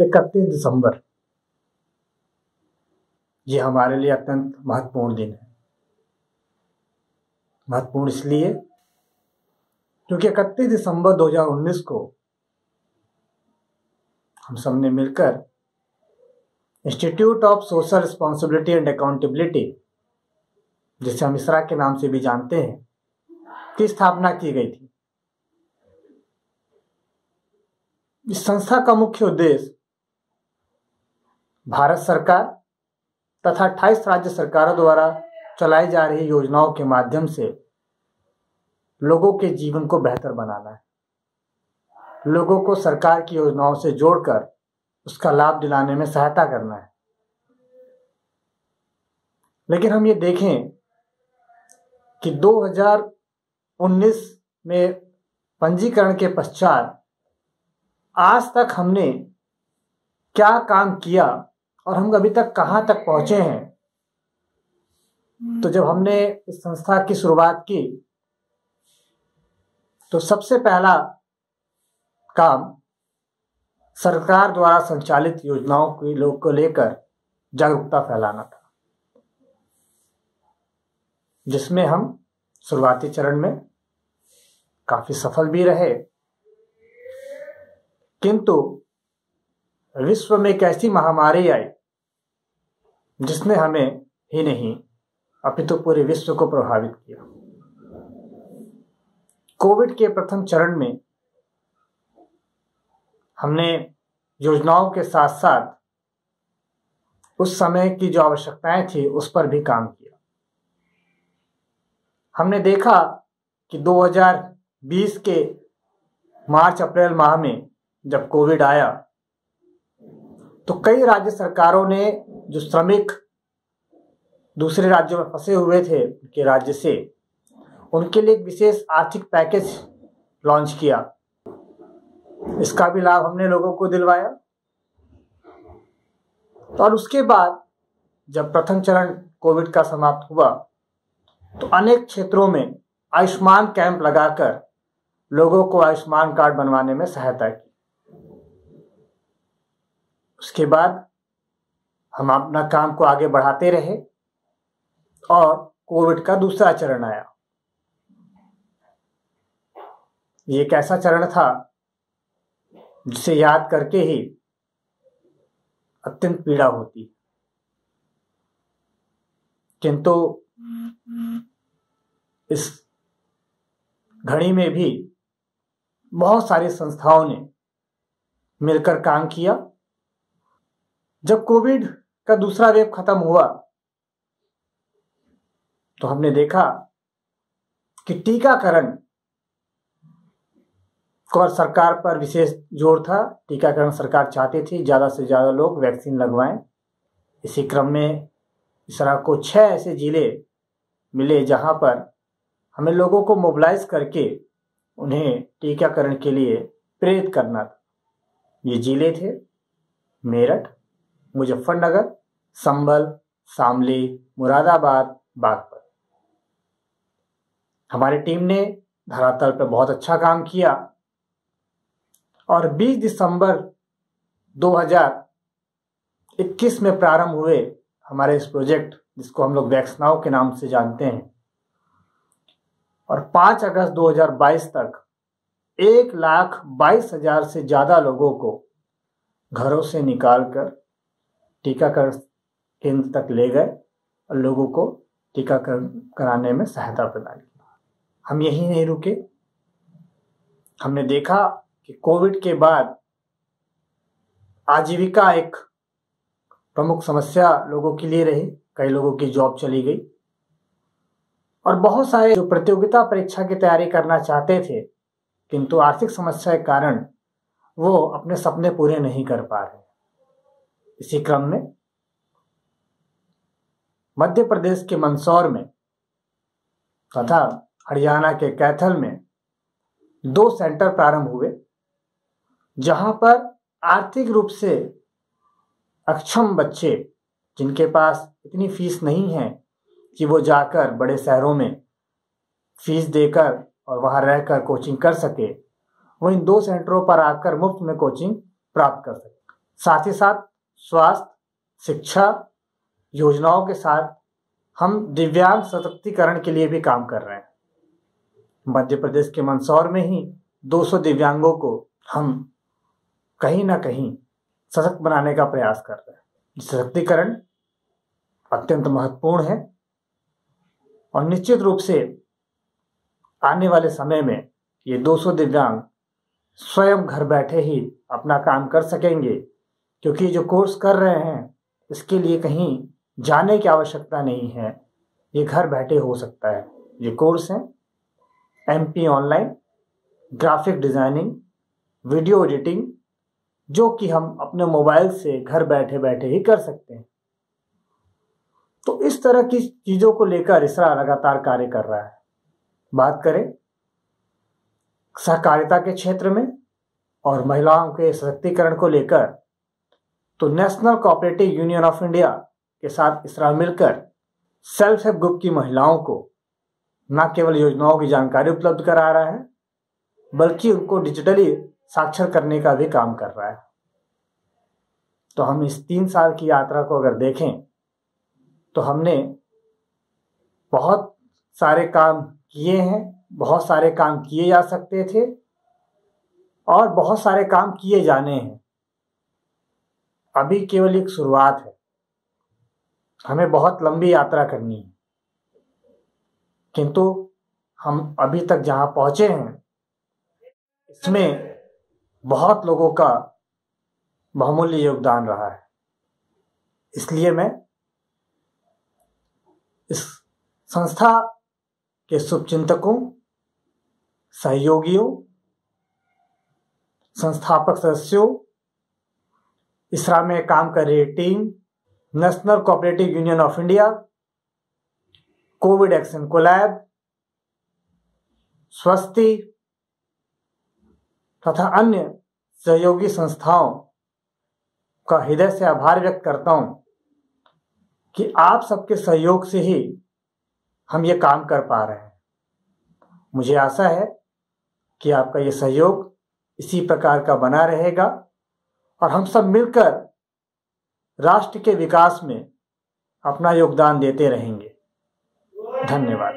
31 दिसंबर ये हमारे लिए अत्यंत महत्वपूर्ण दिन है। महत्वपूर्ण इसलिए क्योंकि 31 दिसंबर 2019 को हम सबने मिलकर institute of social responsibility and accountability, जिसे हम इसरा के नाम से भी जानते हैं, की स्थापना की गई थी। इस संस्था का मुख्य उद्देश्य भारत सरकार तथा 28 राज्य सरकारों द्वारा चलाई जा रही योजनाओं के माध्यम से लोगों के जीवन को बेहतर बनाना है, लोगों को सरकार की योजनाओं से जोड़कर उसका लाभ दिलाने में सहायता करना है। लेकिन हम ये देखें कि 2019 में पंजीकरण के पश्चात आज तक हमने क्या काम किया और हम अभी तक कहां तक पहुंचे हैं। तो जब हमने इस संस्था की शुरुआत की तो सबसे पहला काम सरकार द्वारा संचालित योजनाओं की लोगों को लेकर जागरूकता फैलाना था, जिसमें हम शुरुआती चरण में काफी सफल भी रहे। किंतु विश्व में एक ऐसी महामारी आई जिसने हमें ही नहीं अपितु पूरे विश्व को प्रभावित किया। कोविड के प्रथम चरण में हमने योजनाओं के साथ साथ उस समय की जो आवश्यकताएं थी उस पर भी काम किया। हमने देखा कि 2020 के मार्च अप्रैल माह में जब कोविड आया तो कई राज्य सरकारों ने जो श्रमिक दूसरे राज्यों में फंसे हुए थे उनके राज्य से, उनके लिए एक विशेष आर्थिक पैकेज लॉन्च किया। इसका भी लाभ हमने लोगों को दिलवाया। और उसके बाद जब प्रथम चरण कोविड का समाप्त हुआ तो अनेक क्षेत्रों में आयुष्मान कैंप लगाकर लोगों को आयुष्मान कार्ड बनवाने में सहायता की। उसके बाद हम अपना काम को आगे बढ़ाते रहे और कोविड का दूसरा चरण आया। ये एक ऐसा चरण था जिसे याद करके ही अत्यंत पीड़ा होती, किंतु इस घड़ी में भी बहुत सारी संस्थाओं ने मिलकर काम किया। जब कोविड का दूसरा वेव खत्म हुआ तो हमने देखा कि टीकाकरण और सरकार पर विशेष जोर था। टीकाकरण सरकार चाहती थी ज्यादा से ज्यादा लोग वैक्सीन लगवाएं। इसी क्रम में इसरा को 6 ऐसे जिले मिले जहां पर हमें लोगों को मोबिलाइज करके उन्हें टीकाकरण के लिए प्रेरित करना था। ये जिले थे मेरठ, मुजफ्फरनगर, संभल, शामली, मुरादाबाद, बागपत। हमारी टीम ने धरातल पर बहुत अच्छा काम किया और 20 दिसंबर 2021 में प्रारंभ हुए हमारे इस प्रोजेक्ट, जिसको हम लोग वैक्सनाओ के नाम से जानते हैं, और 5 अगस्त 2022 तक 1,22,000 से ज्यादा लोगों को घरों से निकालकर टीकाकरण केंद्र तक ले गए और लोगों को टीकाकरण कराने में सहायता प्रदान की। हम यही नहीं रुके। हमने देखा कि कोविड के बाद आजीविका एक प्रमुख समस्या लोगों के लिए रही। कई लोगों की जॉब चली गई और बहुत सारे जो प्रतियोगिता परीक्षा की तैयारी करना चाहते थे किंतु आर्थिक समस्या के कारण वो अपने सपने पूरे नहीं कर पा रहे। इसी क्रम में मध्य प्रदेश के मंदसौर में तथा हरियाणा के कैथल में 2 सेंटर प्रारंभ हुए, जहां पर आर्थिक रूप से अक्षम बच्चे, जिनके पास इतनी फीस नहीं है कि वो जाकर बड़े शहरों में फीस देकर और वहां रहकर कोचिंग कर सके, वो इन 2 सेंटरों पर आकर मुफ्त में कोचिंग प्राप्त कर सके। साथ ही साथ स्वास्थ्य, शिक्षा योजनाओं के साथ हम दिव्यांग सशक्तिकरण के लिए भी काम कर रहे हैं। मध्य प्रदेश के मंदसौर में ही 200 दिव्यांगों को हम कहीं ना कहीं सशक्त बनाने का प्रयास कर रहे हैं। सशक्तिकरण अत्यंत महत्वपूर्ण है और निश्चित रूप से आने वाले समय में ये 200 दिव्यांग स्वयं घर बैठे ही अपना काम कर सकेंगे, क्योंकि जो कोर्स कर रहे हैं इसके लिए कहीं जाने की आवश्यकता नहीं है, ये घर बैठे हो सकता है। ये कोर्स है MP online, graphic designing, video editing, जो कि हम अपने मोबाइल से घर बैठे बैठे ही कर सकते हैं। तो इस तरह की चीजों को लेकर इसरा लगातार कार्य कर रहा है। बात करें सहकारिता के क्षेत्र में और महिलाओं के सशक्तिकरण को लेकर, तो national cooperative union of India के साथ इसरा मिलकर सेल्फ हेल्प ग्रुप की महिलाओं को न केवल योजनाओं की जानकारी उपलब्ध करा रहा है, बल्कि उनको डिजिटली साक्षर करने का भी काम कर रहा है। तो हम इस 3 साल की यात्रा को अगर देखें तो हमने बहुत सारे काम किए हैं, बहुत सारे काम किए जा सकते थे और बहुत सारे काम किए जाने हैं। अभी केवल एक शुरुआत है, हमें बहुत लंबी यात्रा करनी है, किंतु हम अभी तक जहां पहुंचे हैं इसमें बहुत लोगों का बहुमूल्य योगदान रहा है। इसलिए मैं इस संस्था के शुभचिंतकों, सहयोगियों, संस्थापक सदस्यों, इसरा में काम कर रही team, national cooperative union of India, Covid action collab, Swasti तथा अन्य सहयोगी संस्थाओं का हृदय से आभार व्यक्त करता हूं कि आप सबके सहयोग से ही हम ये काम कर पा रहे हैं। मुझे आशा है कि आपका ये सहयोग इसी प्रकार का बना रहेगा और हम सब मिलकर राष्ट्र के विकास में अपना योगदान देते रहेंगे। धन्यवाद।